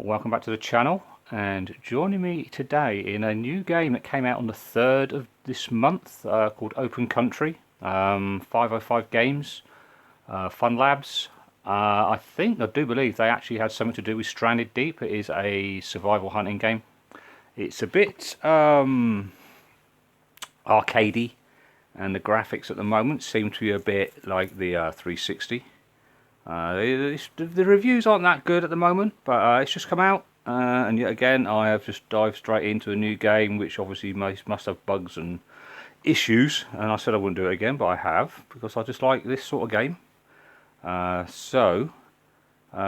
Welcome back to the channel, and joining me today in a new game that came out on the 3rd of this month called Open Country, 505 Games, Fun Labs. I do believe they actually had something to do with Stranded Deep. It is a survival hunting game. It's a bit arcadey, and the graphics at the moment seem to be a bit like the 360. The reviews aren't that good at the moment, but it's just come out, and yet again I have just dived straight into a new game which obviously must have bugs and issues, and I said I wouldn't do it again, but I have, because I just like this sort of game. What I'm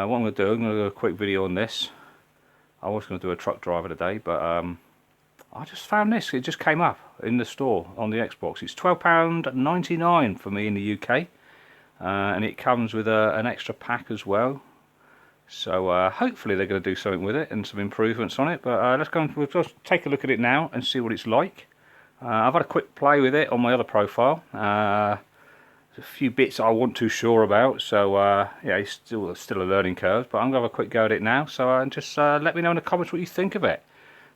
going to do, I'm going to do a quick video on this. I was going to do a truck driver today, but I just found this. It just came up in the store on the Xbox. It's £12.99 for me in the UK. And it comes with an extra pack as well, so hopefully they're going to do something with it and some improvements on it. But we'll just take a look at it now and see what it's like. I've had a quick play with it on my other profile. There's a few bits I wasn't too sure about, so yeah, it's still a learning curve, but I'm going to have a quick go at it now. So just let me know in the comments what you think of it.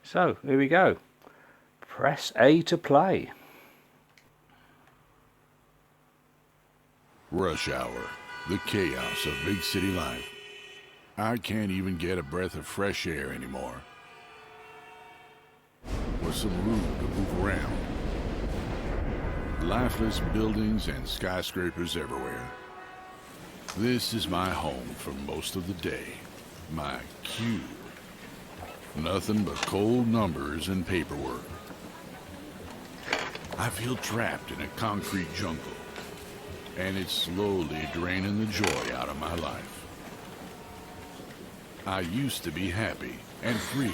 So here we go. Press A to play. Rush hour, the chaos of big city life. I can't even get a breath of fresh air anymore. With some room to move around. Lifeless buildings and skyscrapers everywhere. This is my home for most of the day. My cube. Nothing but cold numbers and paperwork. I feel trapped in a concrete jungle. And it's slowly draining the joy out of my life. I used to be happy and free.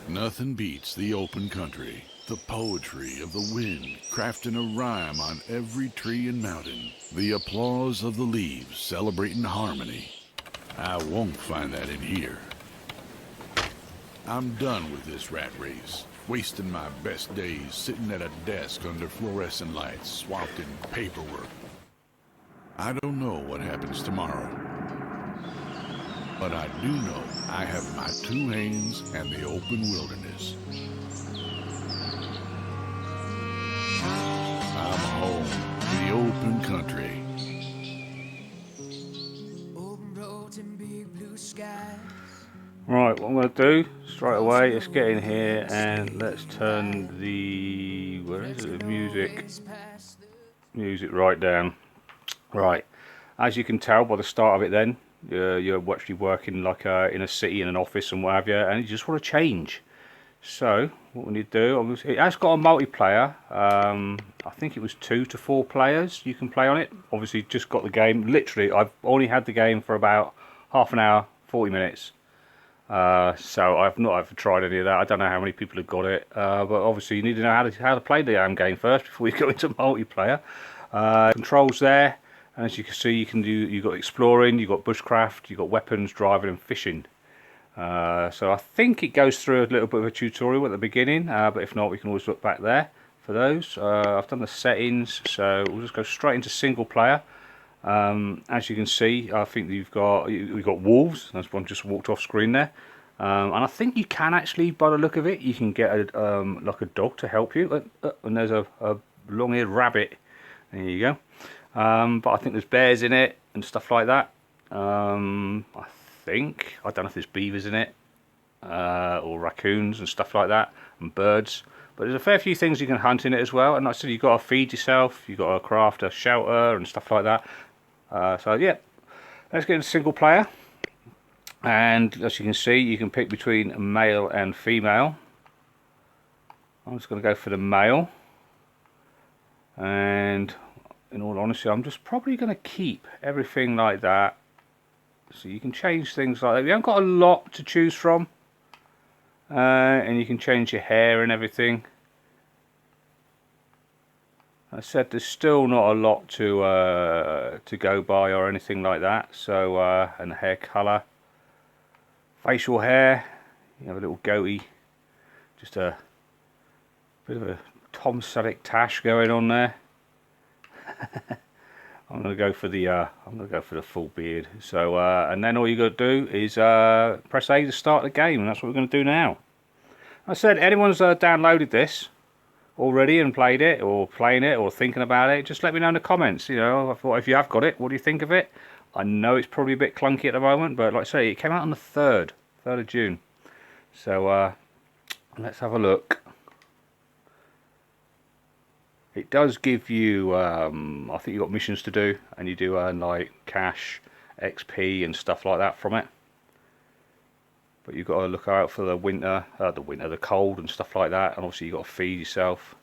Nothing beats the open country, the poetry of the wind crafting a rhyme on every tree and mountain, the applause of the leaves celebrating harmony. I won't find that in here. I'm done with this rat race. Wasting my best days sitting at a desk under fluorescent lights, swathed in paperwork. I don't know what happens tomorrow. But I do know I have my 2 hands and the open wilderness. I'm home, the open country. Open roads and big blue skies. Right, what I'm going to do straight away, let's get in here and let's turn the, where is it, the music right down. Right, as you can tell by the start of it then, you're actually working like in a city, in an office and what have you, and you just want to change. So, what we need to do, it has got a multiplayer, I think it was 2 to 4 players you can play on it. Obviously just got the game, literally I've only had the game for about half an hour, 40 minutes. So I've not ever tried any of that. I don't know how many people have got it, but obviously you need to know how to play the game first before you go into multiplayer. Controls there, and as you can see, you've got exploring, you've got bushcraft, you've got weapons, driving, and fishing. So I think it goes through a little bit of a tutorial at the beginning, but if not, we can always look back there for those. I've done the settings, so we'll just go straight into single player. As you can see, I think we've got wolves. That's one just walked off screen there, and I think you can actually, by the look of it, you can get like a dog to help you. And there's a long-eared rabbit. There you go. But I think there's bears in it and stuff like that. I don't know if there's beavers in it or raccoons and stuff like that, and birds. But there's a fair few things you can hunt in it as well. And like I said, you've got to feed yourself, you've got to craft a shelter and stuff like that. So yeah, let's get into single player. And as you can see, you can pick between male and female. I'm just going to go for the male. And in all honesty, I'm just probably going to keep everything like that. So you can change things like that. You haven't got a lot to choose from. And you can change your hair and everything. I said there's still not a lot to go by or anything like that. So and the hair colour, facial hair, you have a little goatee, just a bit of a Tom Selleck tash going on there. I'm gonna go for the full beard. So and then all you got to do is press A to start the game, and that's what we're going to do now. I said, anyone's downloaded this already and played it, or playing it, or thinking about it, just let me know in the comments. You know, I thought if you have got it, what do you think of it? I know it's probably a bit clunky at the moment, but like I say, it came out on the 3rd of June. So let's have a look. It does give you, I think you've got missions to do, and you do earn like cash, XP and stuff like that from it. But you've got to look out for the the cold and stuff like that, and obviously you've got to feed yourself.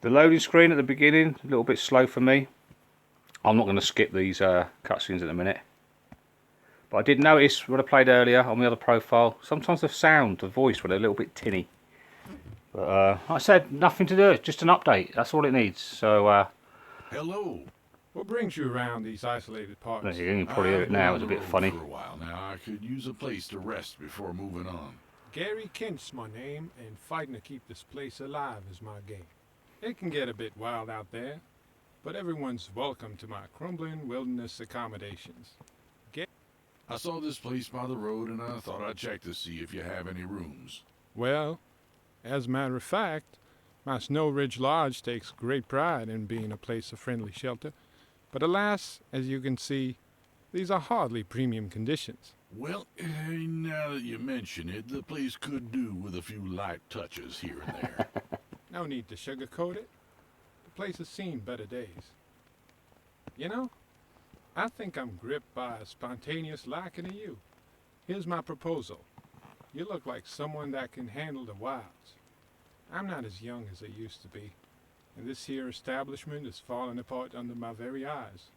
The loading screen at the beginning, a little bit slow for me. I'm not going to skip these cutscenes in a minute. But I did notice when I played earlier on the other profile, sometimes the sound, the voice went a little bit tinny. But like I said, nothing to do, it's just an update, that's all it needs. So Hello. What brings you around these isolated parts? there you can probably hear it now, it's a bit funny. For a while now, I could use a place to rest before moving on. Gary Kent's my name, and fighting to keep this place alive is my game. It can get a bit wild out there, but everyone's welcome to my crumbling wilderness accommodations. I saw this place by the road, and I thought I'd check to see if you have any rooms. Well, as a matter of fact, my Snowridge Lodge takes great pride in being a place of friendly shelter. But alas, as you can see, these are hardly premium conditions. Well, now that you mention it, the place could do with a few light touches here and there. No need to sugarcoat it. The place has seen better days. You know, I think I'm gripped by a spontaneous liking to you. Here's my proposal. You look like someone that can handle the wilds. I'm not as young as I used to be, and this here establishment is falling apart under my very eyes.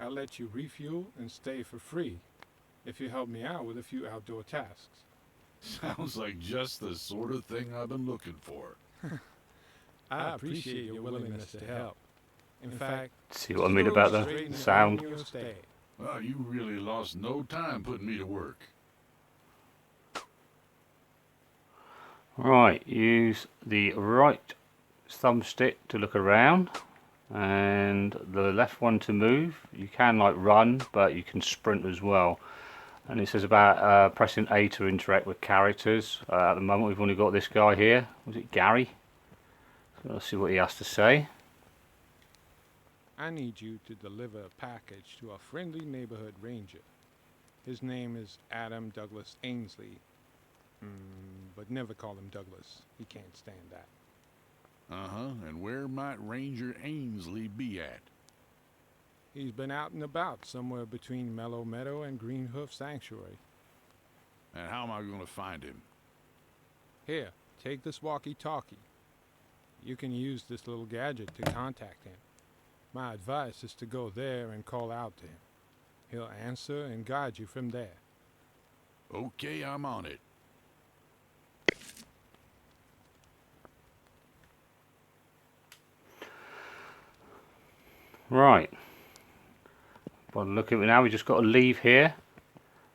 I'll let you refuel and stay for free if you help me out with a few outdoor tasks. Sounds like just the sort of thing I've been looking for. I appreciate your willingness to help. In fact, See what I mean about the sound? Well, you really lost no time putting me to work. Right, use the right thumbstick to look around and the left one to move. You can like run, but you can sprint as well. And it says about pressing A to interact with characters. At the moment we've only got this guy here. Was it Gary? So let's see what he has to say. I need you to deliver a package to a friendly neighborhood ranger. His name is Adam Douglas Ainsley. But never call him Douglas. He can't stand that. And where might Ranger Ainsley be at? He's been out and about somewhere between Mellow Meadow and Green Hoof Sanctuary. And how am I going to find him? Here, take this walkie-talkie. You can use this little gadget to contact him. My advice is to go there and call out to him. He'll answer and guide you from there. Okay, I'm on it. Right. Well, look at it now. We just got to leave here.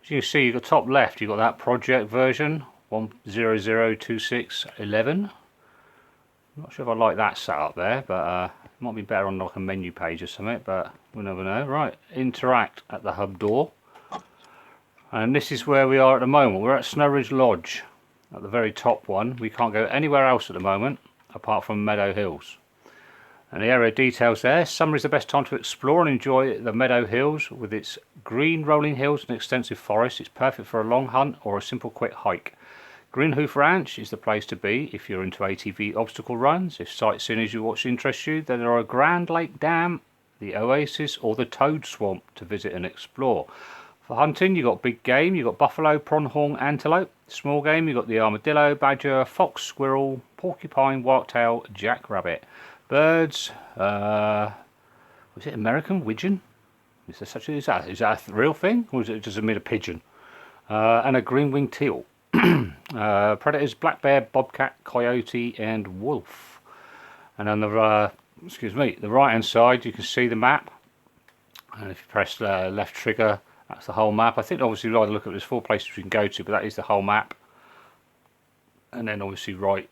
As you can see, you've got top left. You've got that project version 1002611. Not sure if I like that setup there, but it might be better on like a menu page or something. But we'll never know. Right. Interact at the hub door. And this is where we are at the moment. We're at Snowridge Lodge, at the very top one. We can't go anywhere else at the moment apart from Meadow Hills. And the area details there. Summer is the best time to explore and enjoy the Meadow Hills with its green rolling hills and extensive forest. It's perfect for a long hunt or a simple quick hike. Green Hoof Ranch is the place to be if you're into ATV obstacle runs. If sightseeing is what interests you, then there are Grand Lake Dam, the Oasis or the Toad Swamp to visit and explore. For hunting, you've got big game. You've got buffalo, pronghorn, antelope. Small game, you've got the armadillo, badger, fox, squirrel, porcupine, whitetail, jackrabbit. Birds, was it American widgeon? Is there such a, is that a real thing, or is it just a mere pigeon? And a green-winged teal. Predators: black bear, bobcat, coyote, and wolf. And on the the right-hand side, you can see the map. And if you press the left trigger, that's the whole map. I think obviously we'd either look at there's 4 places we can go to, but that is the whole map. And then obviously right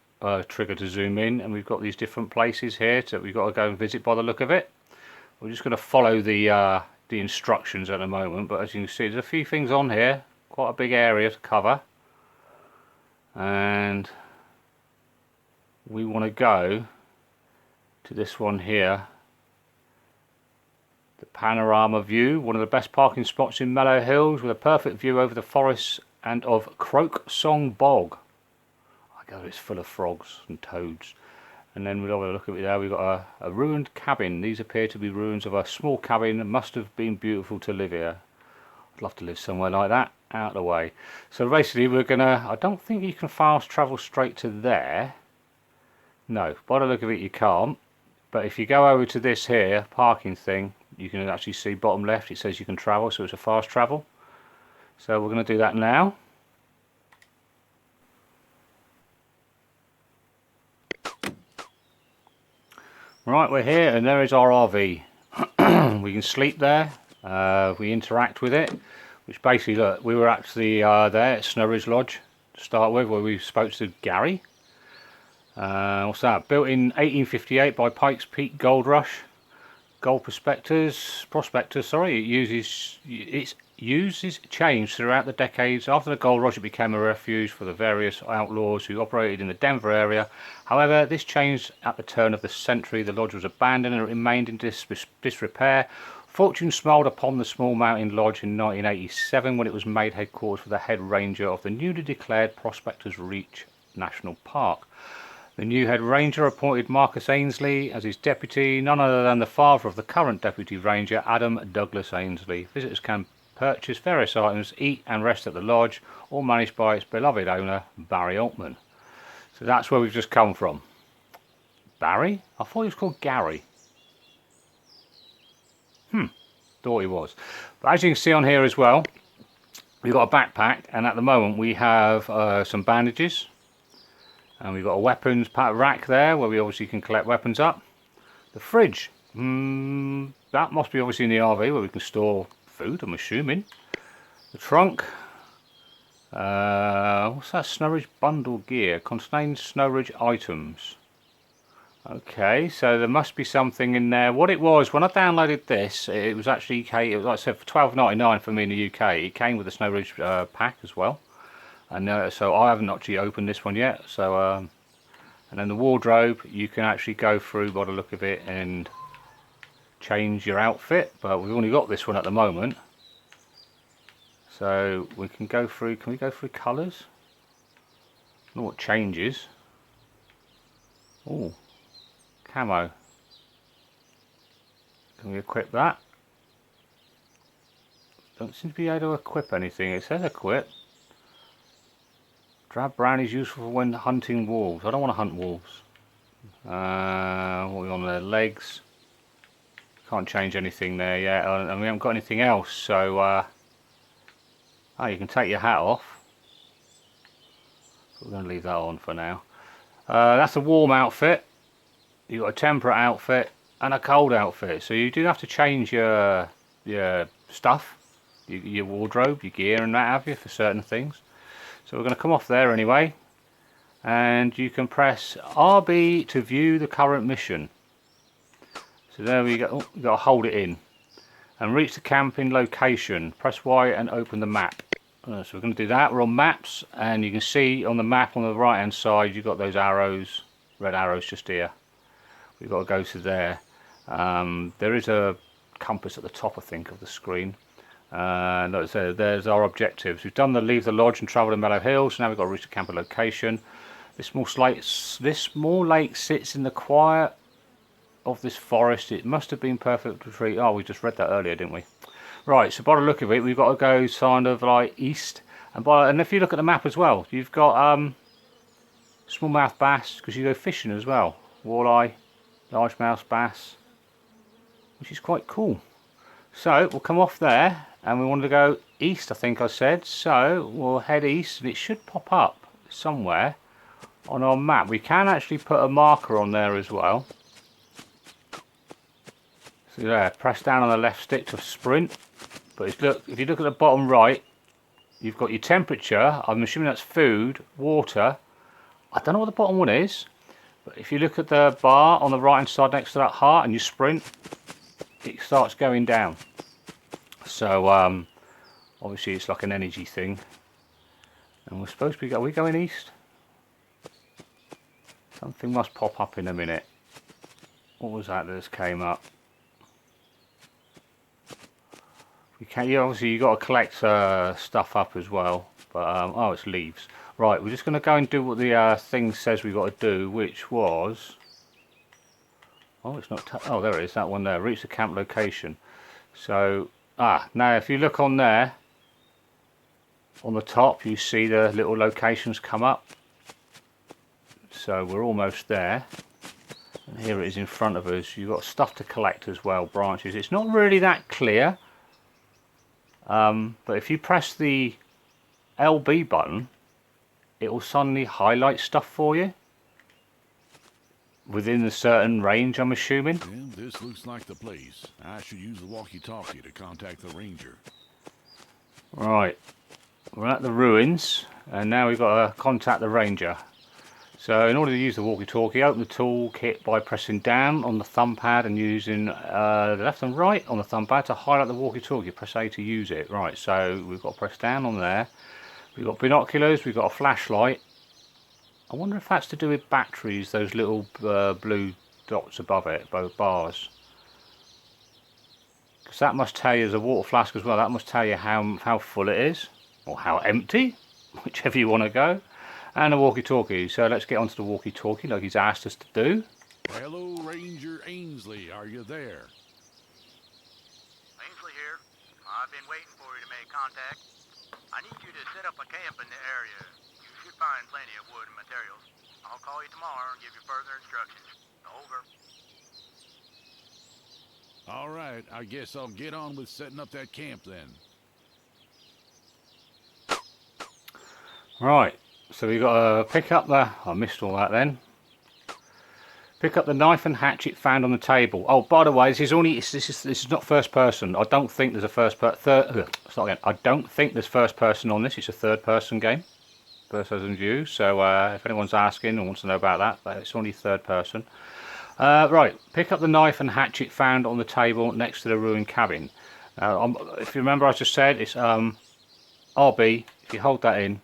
trigger to zoom in, and we've got these different places here that we've got to go and visit by the look of it. We're just going to follow the instructions at the moment, but as you can see, there's a few things on here, quite a big area to cover, and we want to go to this one here, the panorama view, one of the best parking spots in Mallow Hills with a perfect view over the forests and of Croak Song Bog. I gather it's full of frogs and toads. And then we'll have a look at it there. We've got a ruined cabin. These appear to be ruins of a small cabin that must have been beautiful to live here. I'd love to live somewhere like that, out of the way. So basically we're gonna, I don't think you can fast travel straight to there. No, by the look of it you can't. But if you go over to this here, parking thing, you can actually see bottom left, it says you can travel, so it's a fast travel. So we're gonna do that now. Right, we're here and there is our RV. We can sleep there, we interact with it, which basically, look, we were actually there at Snowridge Lodge to start with, where we spoke to Gary. What's that? Built in 1858 by Pikes Peak Gold Rush. Gold prospectors, sorry, it uses changed throughout the decades. After the gold rush, it became a refuge for the various outlaws who operated in the Denver area. However, this changed at the turn of the century. The lodge was abandoned and it remained in disrepair. Fortune smiled upon the small mountain lodge in 1987 when it was made headquarters for the head ranger of the newly declared Prospectors Reach National Park. The new head ranger appointed Marcus Ainsley as his deputy, none other than the father of the current deputy ranger, Adam Douglas Ainsley. Visitors can purchase various items, eat and rest at the lodge, all managed by its beloved owner, Barry Altman. So that's where we've just come from. Barry? I thought he was called Gary. Thought he was. But as you can see on here as well, we've got a backpack, and at the moment we have some bandages. And we've got a weapons rack there where we obviously can collect weapons up. The fridge, that must be obviously in the RV where we can store food, I'm assuming. The trunk, what's that? Snowridge bundle gear, contains Snowridge items. Okay, so there must be something in there. What it was, when I downloaded this, it was actually, it was like I said, for $12.99 for me in the UK. It came with a Snowridge pack as well. And so I haven't actually opened this one yet. So and then the wardrobe, you can actually go through by the look of it and change your outfit, but we've only got this one at the moment. So we can go through, can we go through colours? I don't know what changes. Oh, camo. Can we equip that? Don't seem to be able to equip anything. It says equip. Drab brown is useful when hunting wolves. I don't want to hunt wolves. What are we on their legs? Can't change anything there yet, and we haven't got anything else. So, oh, you can take your hat off. We're going to leave that on for now. That's a warm outfit. You've got a temperate outfit and a cold outfit. So you do have to change your stuff, your wardrobe, your gear, and that have you for certain things. So we're going to come off there anyway, and you can press RB to view the current mission. So there we go. Oh, you've got to hold it in and reach the camping location. Press Y and open the map. So we're going to do that. We're on maps, and you can see on the map on the right hand side you've got those arrows, red arrows just here. We've got to go to there. There is a compass at the top, I think, of the screen. Like I said, there's our objectives. We've done the leave the lodge and travel to Mallow Hills. Now we've got to reach the camper location. This small lake sits in the quiet of this forest. It must have been perfect retreat. Oh, we just read that earlier, didn't we? Right, so by the look of it, we've got to go kind of like east. And if you look at the map as well, you've got smallmouth bass, because you go fishing as well. Walleye, largemouth bass, which is quite cool. So we'll come off there, and we want to go east, I think I said. So we'll head east, and it should pop up somewhere on our map. We can actually put a marker on there as well. So there, press down on the left stick to sprint. But if you look at the bottom right, you've got your temperature. I'm assuming that's food, water. I don't know what the bottom one is, but if you look at the bar on the right hand side next to that heart and you sprint, it starts going down. So obviously it's like an energy thing, and we're supposed to be. Are we going east? Something must pop up in a minute. What was that just came up? You can. Yeah, obviously you got to collect stuff up as well. But oh, it's leaves. Right, we're just going to go and do what the thing says we got to do, which was. Oh, it's not. Oh, there it is. That one there. Reach the camp location. So now if you look on there, on the top, you see the little locations come up. So we're almost there. And here it is in front of us. You've got stuff to collect as well, branches. It's not really that clear. But if you press the LB button, it will suddenly highlight stuff for you. Within a certain range, I'm assuming. Well, this looks like the place. I should use the walkie-talkie to contact the ranger. Right. We're at the ruins. And now we've got to contact the ranger. So in order to use the walkie-talkie, open the toolkit by pressing down on the thumb pad and using the left and right on the thumb pad to highlight the walkie-talkie. Press A to use it. Right, so we've got to press down on there. We've got binoculars, we've got a flashlight. I wonder if that's to do with batteries, those little blue dots above it, both bars. Because that must tell you, there's a water flask as well, that must tell you how full it is. Or how empty, whichever you want to go. And a walkie-talkie, so let's get onto the walkie-talkie like he's asked us to do. Hello, Ranger Ainsley, are you there? Ainsley here. I've been waiting for you to make contact. I need you to set up a camp in the area. You should find plenty of wood and materials. I'll call you tomorrow and give you further instructions. Over. All right, I guess I'll get on with setting up that camp then. Right. So we've got to pick up the. I missed all that then. Pick up the knife and hatchet found on the table. Oh, by the way, this is not first person. I don't think there's a first person. Start again. I don't think there's first person on this. It's a third person game, first person view. So if anyone's asking and wants to know about that, it's only third person. Right. Pick up the knife and hatchet found on the table next to the ruined cabin. If you remember, I just said it's RB. If you hold that in,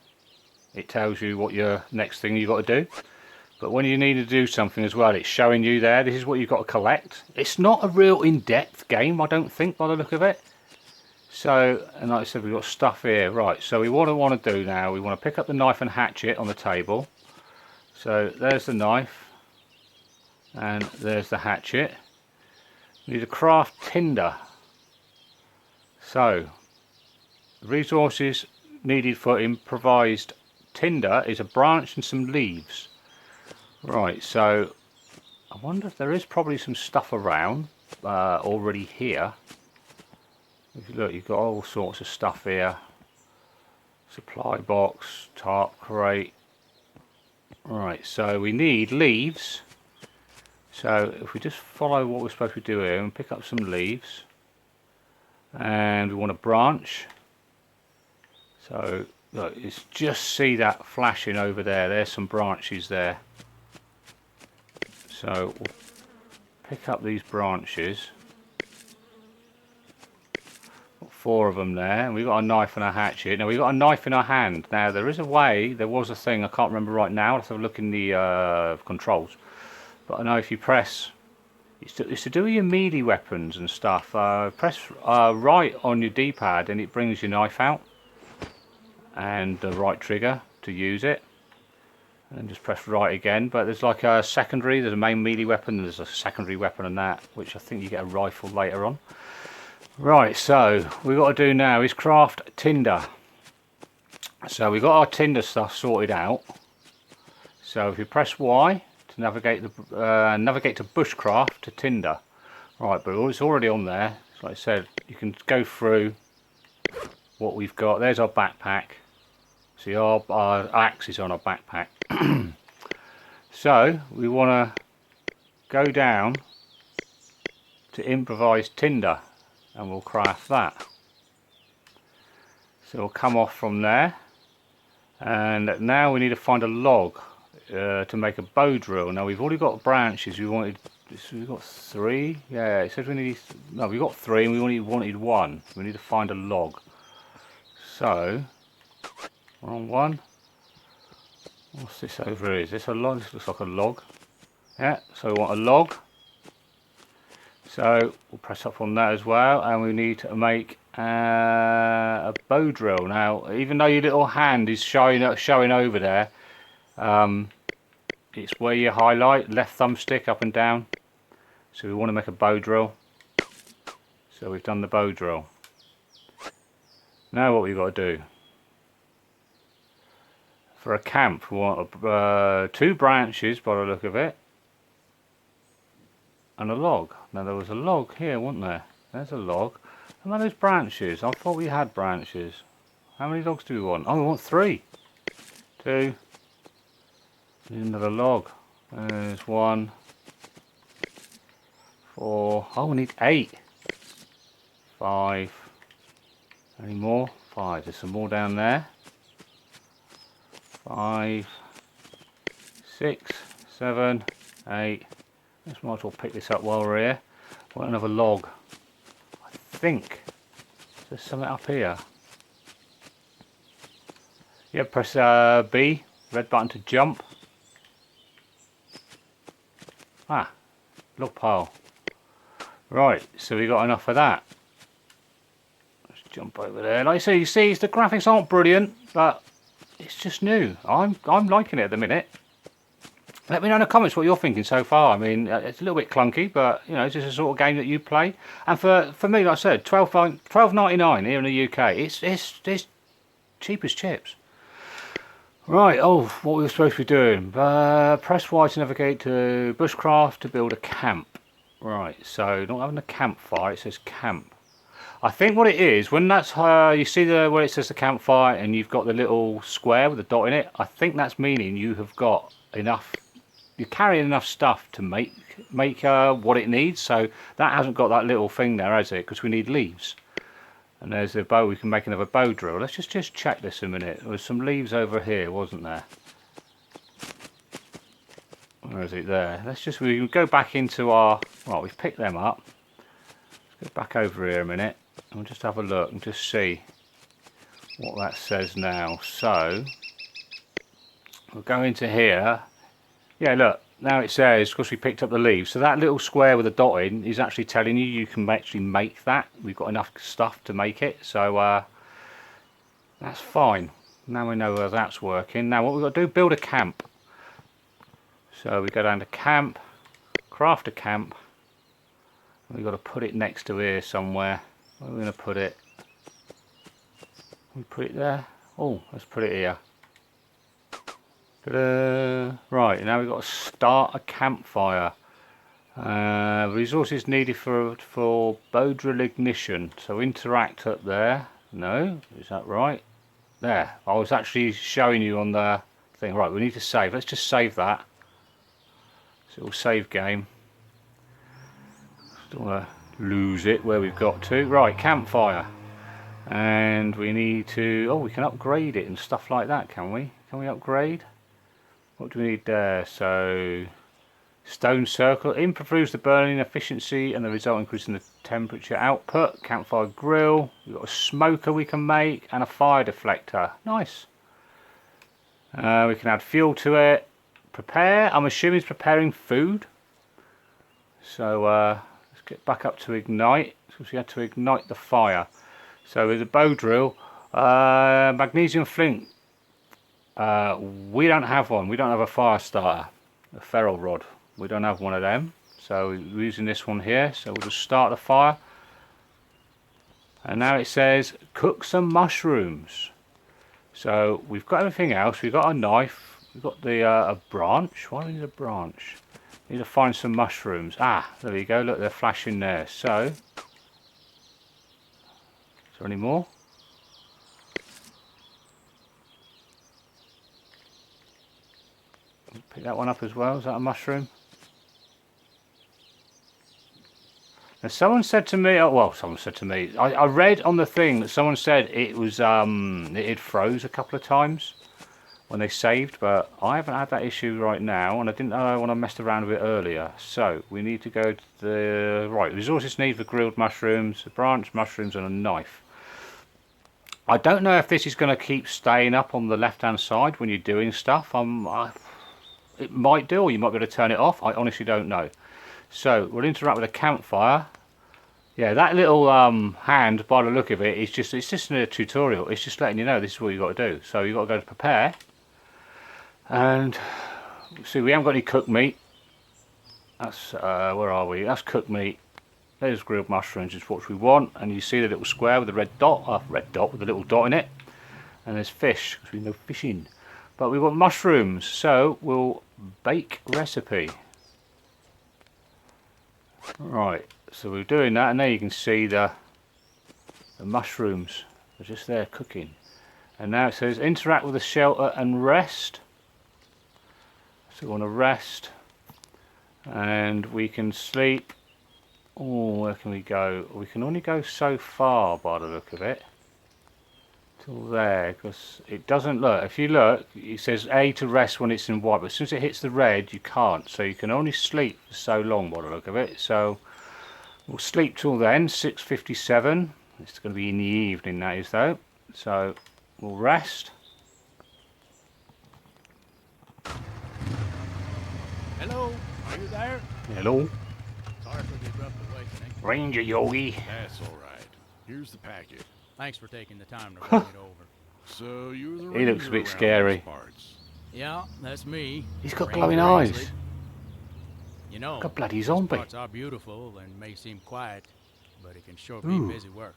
it tells you what your next thing you've got to do. But when you need to do something as well, it's showing you there, this is what you've got to collect. It's not a real in-depth game, I don't think, by the look of it. So, and like I said, we've got stuff here. Right, so what I want to do now, we want to pick up the knife and hatchet on the table. So, there's the knife. And there's the hatchet. We need to craft tinder. So, resources needed for improvised tinder is a branch and some leaves. Right, so I wonder if there is probably some stuff around already here. If you look, you've got all sorts of stuff here. Supply box, tarp crate. Right, so we need leaves. So if we just follow what we're supposed to do here and pick up some leaves. And we want a branch. So look, it's just see that flashing over there. There's some branches there. So we'll pick up these branches. Got 4 of them there. And we've got a knife and a hatchet. Now we've got a knife in our hand. Now there is a way, there was a thing, I can't remember right now. Let's have a look in the controls. But I know if you press, it's to do with your melee weapons and stuff. Press right on your D-pad and it brings your knife out. And the right trigger to use it, and just press right again. But there's like a secondary, there's a main melee weapon, and there's a secondary weapon on that, which I think you get a rifle later on. Right, so what we've got to do now is craft tinder. So we've got our tinder stuff sorted out. So if you press Y to navigate to bushcraft to tinder. Right, but it's already on there. So like I said, you can go through what we've got. There's our backpack. See, our axe is on our backpack. So we want to go down to improvised tinder and we'll craft that. So we'll come off from there, and now we need to find a log to make a bow drill. Now we've already got branches. We wanted So we've got 3. Yeah, it says we need. No, we've got 3 and we only wanted 1. We need to find a log. So, we're on 1. What's this over here? Is this a log? This looks like a log. Yeah, so we want a log. So we'll press up on that as well, and we need to make a bow drill. Now, even though your little hand is showing over there, it's where you highlight, left thumbstick up and down. So we want to make a bow drill. So we've done the bow drill. Now what we've got to do. For a camp, we want 2 branches by the look of it. And a log. Now there was a log here, wasn't there? There's a log. And then there's branches. I thought we had branches. How many logs do we want? Oh, we want 3. 2. Need another log. There's 1. 4. Oh, we need 8. 5. Any more? 5. There's some more down there. 5. 6. 7. 8. Let's might as well pick this up while we're here. Want another log. I think there's something up here. Yeah, press B, red button to jump. Ah, log pile. Right, so we got enough of that. Let's jump over there. Like I say, you see, the graphics aren't brilliant, but it's just new. I'm liking it at the minute. Let me know in the comments what you're thinking so far. I mean, it's a little bit clunky, but you know, it's just a sort of game that you play. And for me, like I said, $12.99 here in the UK. It's cheap as chips. Right. Oh, what we were supposed to be doing? Press Y to navigate to bushcraft to build a camp. Right. So not having a campfire. It says camp. I think what it is, when that's you see where it says the campfire and you've got the little square with the dot in it. I think that's meaning you have got enough. You're carrying enough stuff to make what it needs. So that hasn't got that little thing there, has it? Because we need leaves. And there's the bow. We can make another bow drill. Let's just check this a minute. There was some leaves over here, wasn't there? Where is it? There. We can go back into our. Well, we've picked them up. Let's go back over here a minute. And we'll just have a look and just see what that says now. So we'll go into here. Yeah, look, now it says, of course we picked up the leaves, so that little square with a dot in is actually telling you can actually make that. We've got enough stuff to make it, so that's fine. Now we know where that's working. Now what we've got to do, build a camp. So we go down to camp, craft a camp, and we've got to put it next to here somewhere. Where are we going to put it? We put it there? Oh, let's put it here. Right, now we've got to start a campfire. Resources needed for bow drill ignition. So interact up there. No, is that right? There, I was actually showing you on the thing. Right, we need to save. Let's just save that. So we'll save game. Don't want to lose it where we've got to. Right, campfire. And we need to. Oh, we can upgrade it and stuff like that, can we? Can we upgrade? What do we need there? So, stone circle improves the burning efficiency and the result increasing the temperature output. Campfire grill. We've got a smoker we can make and a fire deflector. Nice. We can add fuel to it. Prepare. I'm assuming it's preparing food. So let's get back up to ignite. So we had to ignite the fire. So with a bow drill, magnesium flint. We don't have one. We don't have a fire starter, a ferro rod. We don't have one of them. So we're using this one here. So we'll just start the fire. And now it says cook some mushrooms. So we've got everything else. We've got a knife. We've got the a branch. Why do we need a branch? We need to find some mushrooms. Ah, there we go. Look, they're flashing there. So, is there any more? Pick that one up as well. Is that a mushroom? Now someone said to me, someone said to me, I read on the thing that someone said it was, it froze a couple of times when they saved, but I haven't had that issue right now, and I didn't know when I messed around with it earlier. So we need to go to the right resources need for grilled mushrooms, branch mushrooms, and a knife. I don't know if this is going to keep staying up on the left hand side when you're doing stuff. It might do, or you might be able to turn it off. I honestly don't know. So we'll interact with a campfire. Yeah, that little hand, by the look of it, it's just a tutorial. It's just letting you know this is what you've got to do. So you've got to go to prepare. And see, we haven't got any cooked meat. That's where are we? That's cooked meat. There's grilled mushrooms, is what we want. And you see the little square with the red dot with a little dot in it. And there's fish, because we know fishing. But we want mushrooms, so we'll bake recipe. Right, so we're doing that, and there you can see the mushrooms are just there cooking. And now it says interact with the shelter and rest. So we want to rest, and we can sleep. Oh, where can we go? We can only go so far by the look of it. Till there, because it doesn't look. If you look, it says A to rest when it's in white, but as soon as it hits the red, you can't. So you can only sleep for so long by the look of it. So we'll sleep till then, 6:57. It's going to be in the evening, that is, though. So we'll rest. Hello, are you there? Hello, Sorry for the abrupt awakening. Ranger Yogi. That's all right. Here's the packet. Thanks for taking the time to bring it over. So you're the He looks a ranger bit around scary. these parts. Yeah, that's me. He's got Ranger glowing Ainsley. eyes. You know, Like a bloody these zombie. parts are beautiful and may seem quiet, but it can sure Ooh. be busy work.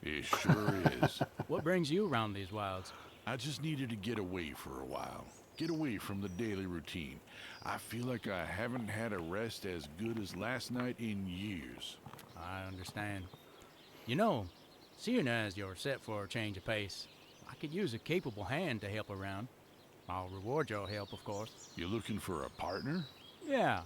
It sure is. What brings you around these wilds? I just needed to get away for a while. Get away from the daily routine. I feel like I haven't had a rest as good as last night in years. I understand. You know, seeing as you're set for a change of pace, I could use a capable hand to help around. I'll reward your help, of course. You looking for a partner? Yeah,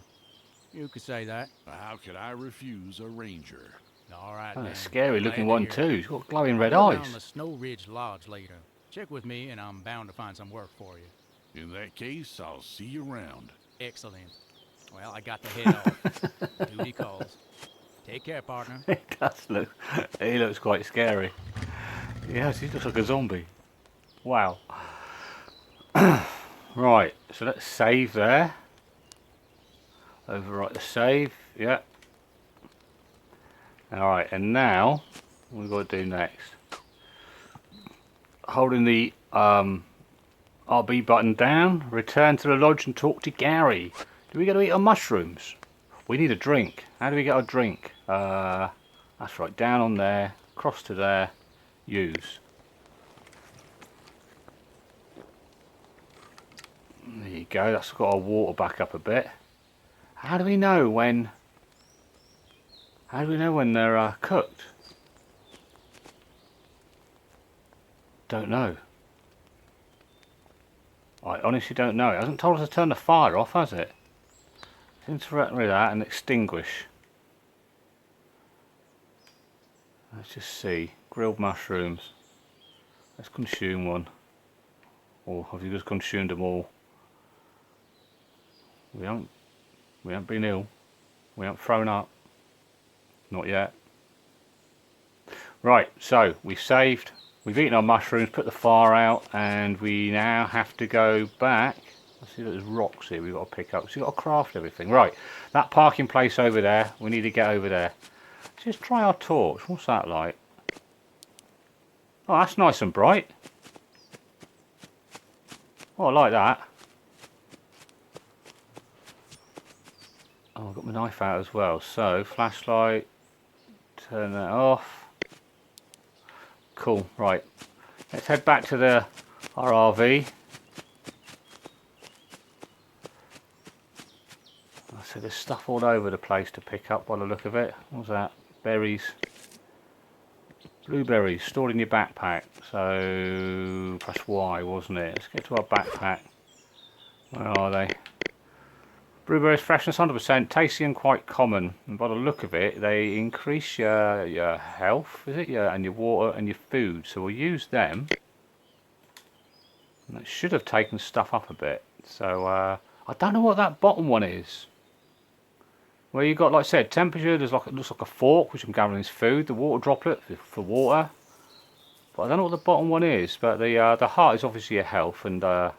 you could say that. How could I refuse a ranger? All right, Oh, then. a scary Glad looking to one hear it. too. He's got glowing red I'll go down eyes. to Snowridge Lodge later. Check with me, and I'm bound to find some work for you. In that case, I'll see you around. Excellent. Well, I got to head off. Duty calls. Take care, partner. He does look. He looks quite scary. Yes, he looks like a zombie. Wow. Right, so let's save there. Overwrite the save. Yeah. Alright, and now what we've got to do next. Holding the RB button down, return to the lodge and talk to Gary. Do we get to eat our mushrooms? We need a drink. How do we get our drink? That's right, down on there, across to there, use. There you go, that's got our water back up a bit. How do we know when they're cooked? Don't know. I honestly don't know. It hasn't told us to turn the fire off, has it? Interact with that and extinguish. Let's just see. Grilled mushrooms. Let's consume one. Or have you just consumed them all? We haven't been ill. We haven't thrown up. Not yet. Right, so we've saved. We've eaten our mushrooms, put the fire out, and we now have to go back. I see that there's rocks here we've got to pick up. So we've got to craft everything. Right, that parking place over there, we need to get over there. Let's just try our torch. What's that like? Oh, that's nice and bright. Oh, I like that. Oh, I've got my knife out as well. So, flashlight, turn that off. Cool, right. Let's head back to our RV. So there's stuff all over the place to pick up by the look of it. What's that? Berries. Blueberries stored in your backpack. So press Y, wasn't it? Let's get to our backpack. Where are they? Blueberries freshness 100%, tasty and quite common. And by the look of it, they increase your health, is it? And your water and your food. So we'll use them. And it should have taken stuff up a bit. So I don't know what that bottom one is. Where you got, like I said, temperature. There's like, it looks like a fork, which I'm gathering is food. The water droplet for water. But I don't know what the bottom one is. But the heart is obviously your health, and the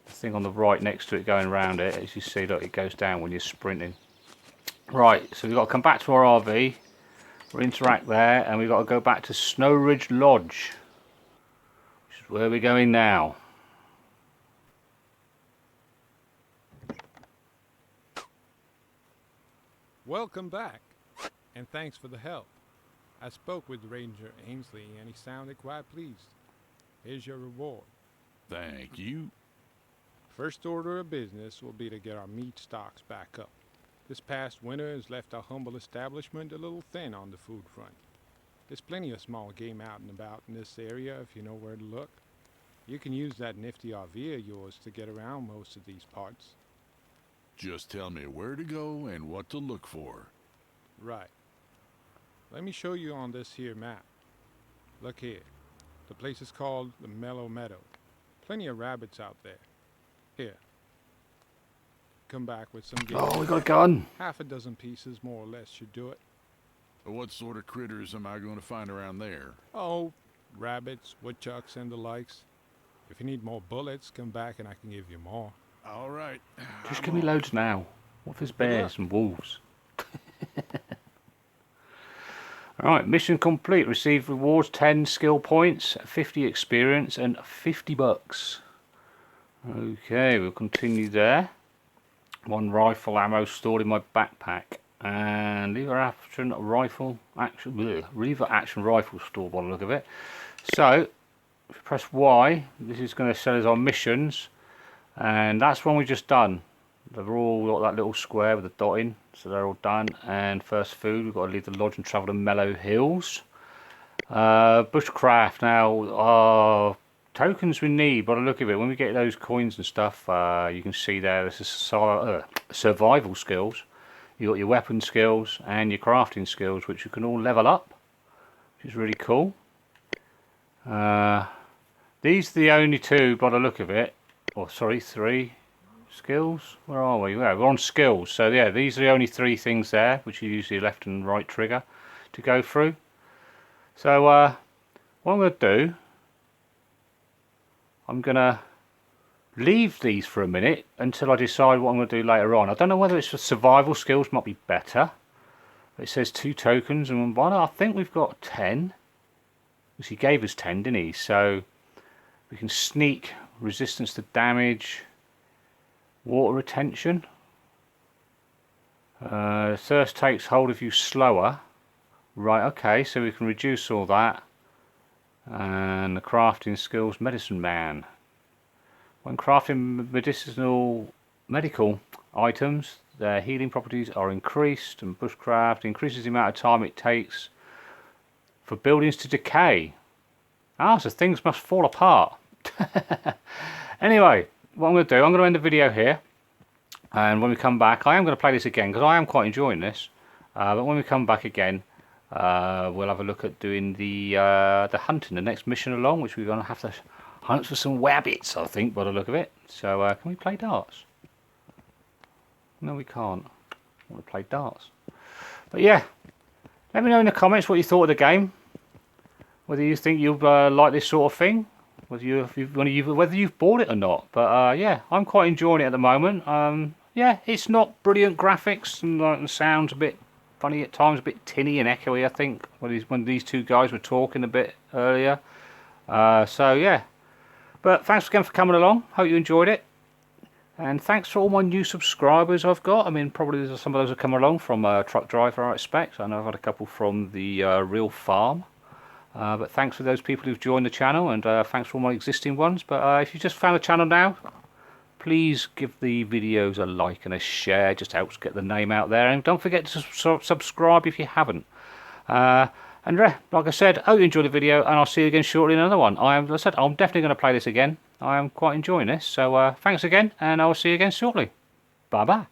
thing on the right next to it going around it, as you see, look, it goes down when you're sprinting. Right, so we've got to come back to our RV. We'll interact there, and we've got to go back to Snowridge Lodge, which is where we're going now. Welcome back, and thanks for the help. I spoke with Ranger Ainsley, and he sounded quite pleased. Here's your reward. Thank you. First order of business will be to get our meat stocks back up. This past winter has left our humble establishment a little thin on the food front. There's plenty of small game out and about in this area if you know where to look. You can use that nifty RV of yours to get around most of these parts. Just tell me where to go and what to look for. Right. Let me show you on this here map. Look here. The place is called the Mellow Meadow. Plenty of rabbits out there. Here. Come back with some game. Oh, we got a gun. Half a dozen pieces, more or less, should do it. What sort of critters am I going to find around there? Oh, rabbits, woodchucks, and the likes. If you need more bullets, come back and I can give you more. All right. Just give me loads now. What if there's bears and wolves? Alright, mission complete. Receive rewards 10 skill points, 50 experience, and $50. Okay, we'll continue there. 1 rifle ammo stored in my backpack. And lever action rifle stored by the look of it. So, if you press Y, this is going to set us on missions. And that's one we've just done. They've all got that little square with the dot in, so they're all done. And first food, we've got to leave the lodge and travel to Mellow Hills. Bushcraft now, tokens we need, by the look of it, when we get those coins and stuff, you can see there, this is survival skills. You got your weapon skills and your crafting skills, which you can all level up, which is really cool. These are the only two, by the look of it. Or sorry, 3 skills. Where are we? Yeah, we're on skills. So yeah, these are the only 3 things there, which you use your left and right trigger to go through. So what I'm going to do, I'm going to leave these for a minute until I decide what I'm going to do later on. I don't know whether it's for survival skills, might be better. It says 2 tokens, and I think we've got 10. Because he gave us 10, didn't he? So we can sneak, resistance to damage, water retention. Thirst takes hold of you slower. Right, okay, so we can reduce all that. And the crafting skills, medicine man. When crafting medical items, their healing properties are increased, and bushcraft increases the amount of time it takes for buildings to decay. Ah, so things must fall apart. Anyway, what I'm going to do, I'm going to end the video here, and when we come back, I am going to play this again because I am quite enjoying this. But when we come back again, we'll have a look at doing the hunting, the next mission along, which we're going to have to hunt for some wabbits, I think, by the look of it. So can we play darts? No, we can't. I want to play darts. But yeah, let me know in the comments what you thought of the game. Whether you think you'll like this sort of thing. Whether you've bought it or not. But yeah, I'm quite enjoying it at the moment. Yeah, it's not brilliant graphics, and the sound's a bit funny at times, a bit tinny and echoey, I think, when these 2 guys were talking a bit earlier. So yeah, but thanks again for coming along. Hope you enjoyed it, and thanks for all my new subscribers I've got. I mean, probably there's some of those have come along from Truck Driver, I expect. I know I've had a couple from the Real Farm. But thanks for those people who've joined the channel, and thanks for all my existing ones. But if you just found the channel now, please give the videos a like and a share. It just helps get the name out there. And don't forget to subscribe if you haven't. And like I said, I hope you enjoyed the video, and I'll see you again shortly in another one. Like I said, I'm definitely going to play this again. I am quite enjoying this. So thanks again, and I'll see you again shortly. Bye bye.